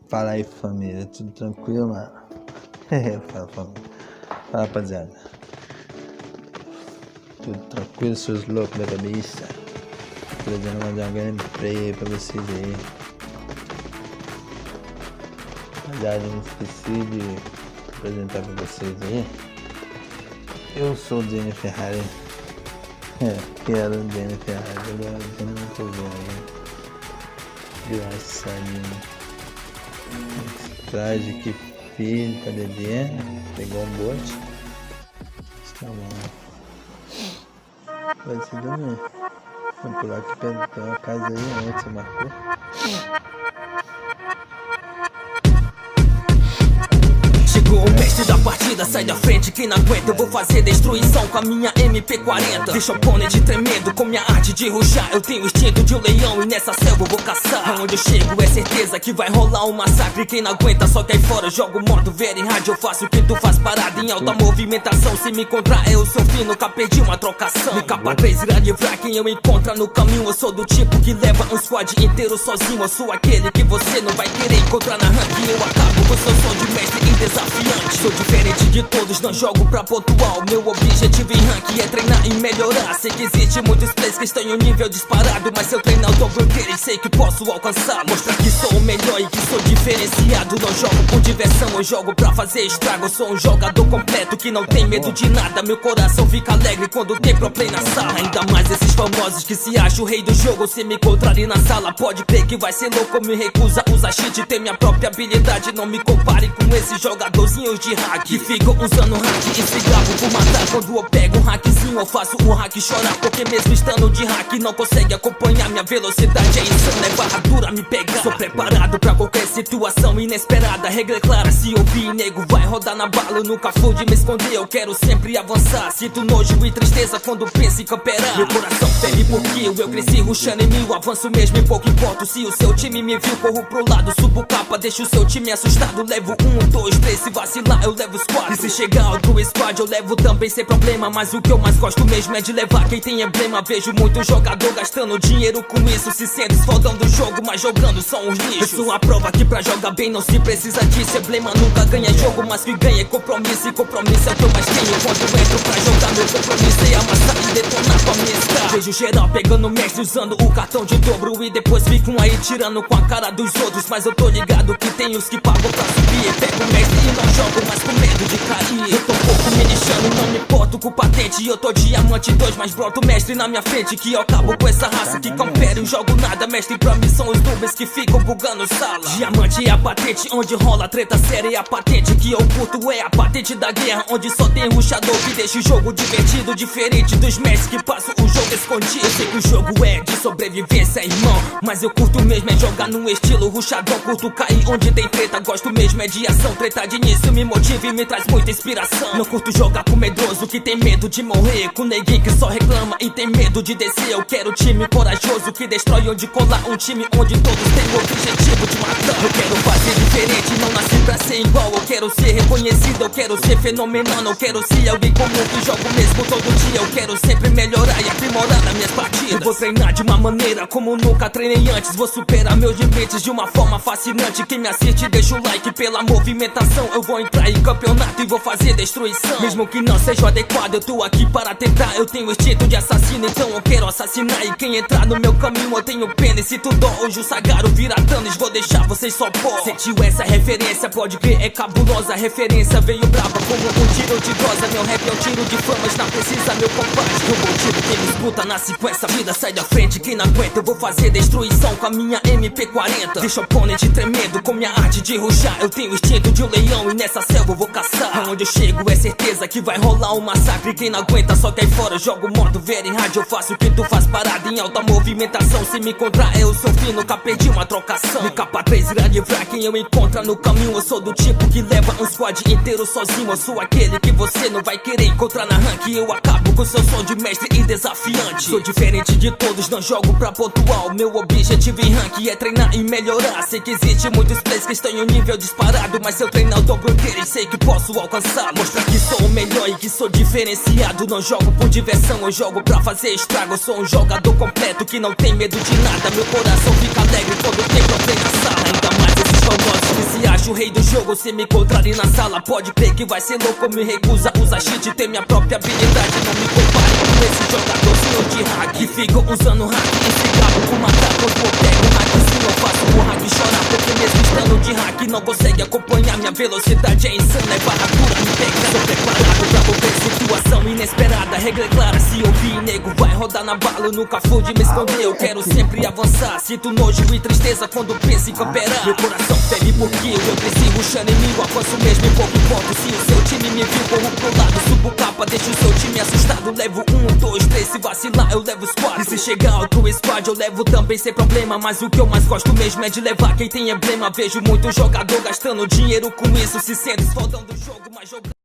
Fala aí, família, tudo tranquilo, mano? Fala, família. Fala, rapaziada. Tudo tranquilo, seus loucos da cabeça? Trazendo mais uma gameplay aí pra vocês aí. Rapaziada, não esqueci de apresentar pra vocês aí. Eu sou o Danny Ferrari. Que era o Danny Ferrari, agora eu não tô vendo. Engraçadinho. Traje que filho, cadê dele? Pegou um bote. Está bom. Vai se dormir. Vou pular aqui perto, tem uma casa aí, onde você marcou? Chegou o mestre da partida, sai da frente, quem não aguenta. Eu vou fazer destruição com a minha MP40. Deixa o oponente tremendo com minha arte de ruxar. Eu tenho o instinto de um leão e nessa selva eu vou caçar. Aonde eu chego é certeza que vai rolar um massacre. Quem não aguenta só cai fora, eu jogo modo very hard. Eu faço o que tu faz parada em alta movimentação. Se me encontrar eu sou fino, nunca perdi uma trocação. Me capa 3 irá livrar quem eu encontrar no caminho. Eu sou do tipo que leva um squad inteiro sozinho. Eu sou aquele que você não vai querer encontrar na rank. Eu acabo com seu som de mestre e desafiante. Sou diferente de todos, não jogo pra pontual. Meu objetivo em rank é treinar e melhorar. Sei que existe muitos players que estão em um nível disparado, mas se eu treinar eu dobro deles, sei que posso alcançar. Mostrar que sou o melhor e que sou diferenciado. Não jogo por diversão, eu jogo pra fazer estrago. Eu sou um jogador completo que não tem medo de nada. Meu coração fica alegre quando tem pro play na sala. Ainda mais esses famosos que se acham o rei do jogo. Se me encontrarem na sala, pode crer que vai ser louco. Me recusa usar cheat, ter minha própria habilidade. Não me compare com esses jogadorzinhos de hack que ficam usando hack e se gravam por matar. Quando eu pego um hackzinho eu faço o hack chorar, porque mesmo estando de hack não consegue acompanhar minha velocidade. É insano, é barra dura me pegar. Sou preparado pra qualquer situação inesperada. Regra clara, se ouvir nego vai rodar na bala. Eu nunca fui de me esconder, eu quero sempre avançar. Sinto nojo e tristeza quando penso em camperar. Meu coração ferve porque eu cresci rushando em mil. Avanço mesmo e pouco importo. Se o seu time me viu, corro pro lado, subo capa, deixo o seu time assustado. Levo 1, 2, 3, se vacilar eu levo os 4. E se chegar outro squad eu levo também sem problema. Mas o que eu mais gosto mesmo é de levar quem tem emblema. Vejo muito jogador gastando dinheiro com isso. Se sente esfodando o jogo, mas jogando são os lixos. Eu sou a prova que pra jogar bem não se precisa disso. Emblema nunca ganha jogo, mas que ganha é compromisso. E compromisso é o que eu mais tenho quando entro pra jogar. Meu compromisso é amassar e detonar com a minha star. Vejo geral pegando mestre usando o cartão de dobro. E depois ficam aí tirando com a cara dos outros. Mas eu tô ligado que tem os que pagam pra subir. Pego o mestre e não jogo mais com medo de cair. Eu tô pouco me lixando, não me importo com patente. Eu tô diamante 2, mas broto mestre na minha frente. Que eu acabo com essa raça que campera e jogo nada. Mestre pra mim são os noobs que ficam bugando sala. Diamante é a patente onde rola treta séria. E a patente que eu curto é a patente da guerra, onde só tem rushador que deixa o jogo divertido. Diferente dos mestres que passam o jogo escondido. Eu sei que o jogo é de sobrevivência, irmão, mas eu curto mesmo é jogar no estilo rushador. Curto cair onde tem treta, gosto mesmo é de ação. Treta de início me motiva e me traz muita inspiração. Não curto jogar com medroso que tem medo de morrer, com neguinho que só reclama e tem medo de descer. Eu quero time corajoso que destrói onde colar. Um time onde todos têm o objetivo de matar. Eu quero fazer diferente, não nasci pra ser igual. Eu quero ser reconhecido, eu quero ser fenomenal. Não quero ser alguém comum que jogo mesmo todo dia. Eu quero sempre melhorar e aprimorar nas minhas partidas. Eu vou treinar de uma maneira como nunca treinei antes. Vou superar meus limites de uma forma fascinante. Quem me assiste deixa o like pela movimentação. Eu vou entrar em campeonato e vou fazer destruição. Mesmo que não seja adequado, eu tô aqui para tentar. Eu tenho instinto de assassino, então eu quero assassinar. E quem entrar no meu caminho eu tenho pena. E se tu dó, hoje o Sagaro vira Thanos, vou deixar vocês só pó. Sentiu essa referência, pode crer, é cabulosa. A referência veio brava como um tiro de rosa. Meu rap é um tiro de famas, não precisa meu compadre. Eu vou tiro quem me escuta na sequência. Vida sai da frente, quem não aguenta. Eu vou fazer destruição com a minha MP40. Deixa o oponente tremendo com minha arte de ruxar. Eu tenho o instinto de um leão e nessa selva eu vou caçar. Aonde eu chego é certeza que vai rolar um massacre. Quem não aguenta só cai fora, eu jogo modo very hard. Eu faço o que tu faz parada em alta movimentação. Se me encontrar eu sou fino, nunca perdi uma trocação. Me capa 3 irá livrar quem eu encontrar no caminho. Eu sou do tipo que leva um squad inteiro sozinho. Eu sou aquele que você não vai querer encontrar na rank. Eu acabo com seu som de mestre e desafiante. Sou diferente de todos, não jogo pra pontual. Meu objetivo em rank é treinar e melhorar. Sei que existe muitos players que estão em um nível disparado, mas se eu treinar eu dobro deles, sei que posso alcançar. Mostrar que sou o melhor e que sou diferenciado. Não jogo por diversão, eu jogo pra fazer estrago. Eu sou um jogador completo que não tem medo de nada. Meu coração fica alegre quando tem problema na sala. Ainda mais esses famosos que jogo. Se me encontrar ali na sala, pode crer que vai ser louco. Me recusa a usar cheat, ter minha própria habilidade. Não me compare com esse jogadorzinho de hack que ficam usando hack e cigarro com macaco. Eu pego hack, sim, eu faço o hack chorar. Porque mesmo estando de hack não consegue acompanhar. Minha velocidade é insana, é barracura, me pega. Sou preparado pra qualquer situação inesperada. Regra clara, se ouvir, nego vai rodar na bala. Eu nunca fui de me esconder, eu quero sempre avançar. Sinto nojo e tristeza quando penso em camperar. Meu coração ferve porque eu cresci rushando em mim. Eu avanço mesmo em pouco ponto. Se o seu time me viu, corro pro lado, subo capa, deixo o seu time assustado. Levo 1, 2, 3, se vacilar eu levo os 4. E se chegar outro squad eu levo também sem problema. Mas o que eu mais gosto mesmo é de levar quem tem emblema. Vejo muito jogador gastando dinheiro com isso. Se sente esfaldando o jogo, mas jogando